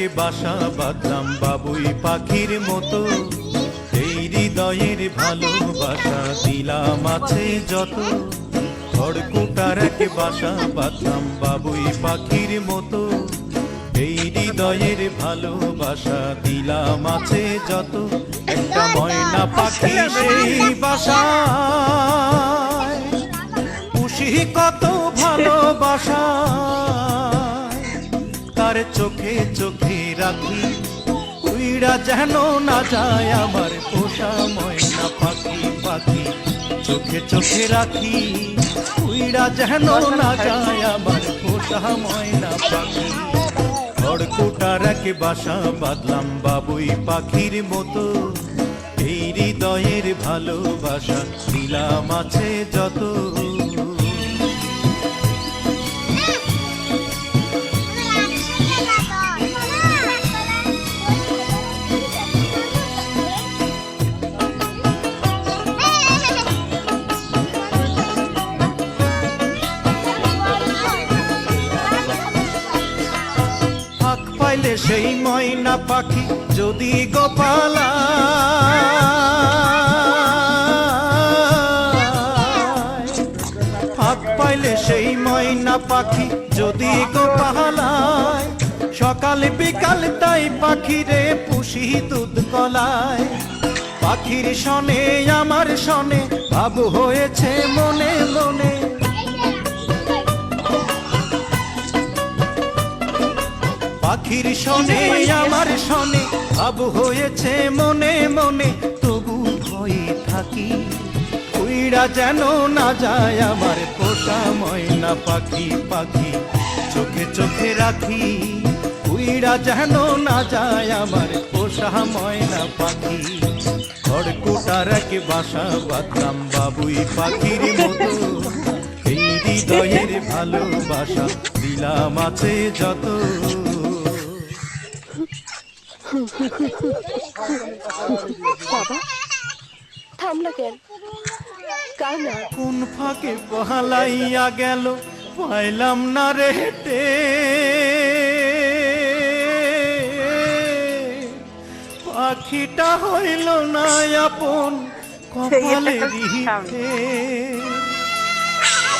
রেখে বাসা বাঁধলাম বাবুই পাখির মতো, এই হৃদয়ের ভালোবাসা দিলাম আছে যত। খড়কুটা রেখে বাসা বাঁধলাম বাবুই পাখির মতো, এই হৃদয়ের ভালোবাসা দিলাম আছে যত। একটা ময়না পাখি সেই বাসায় পুষি কত ভালোবাসা, তার চোখে চোখে রাখি উইড়া যেন না যায় আমার পোষা ময়না পাখি। পাখি চোখে চোখে রাখি উইড়া যেন না যায় আমার পোষা ময়না পাখি। খড়কুটা রেখে বাসা বাঁধলাম বাবুই পাখির মতো, এই হৃদয়ের ভালোবাসা দিলাম আছে যত। পাইলে সেই ময়না পাখি যদি গোপালা, ফাঁক পাইলে সেই ময়না পাখি যদি গোপালায়, সকাল বিকাল তাই পাখিরে পুষি দুধ কলায়। পাখির শনে আমার শনে ভাব হয়েছে মনে মনে, পাখির শনে আমার শনে ভাব হয়েছে মনে মনে। তবু ভয়ে থাকি উইড়া যেন না যায় আমার পোষা ময়না পাখি। পাখি চোখে চোখে রাখি উইড়া যেন না যায় আমার পোষা ময়না পাখি। খড়কুটা রেখে বাসা বাঁধলাম বাবুই পাখির মতো, এই হৃদয়ের ভালোবাসা দিলাম আছে যত। বাবা থামলা কেন? কানা কোন ফাঁকে পালাইয়া গেল পাইলাম না রে হেঁটে, পাখিটা হইল না আপন কপালের হিতে।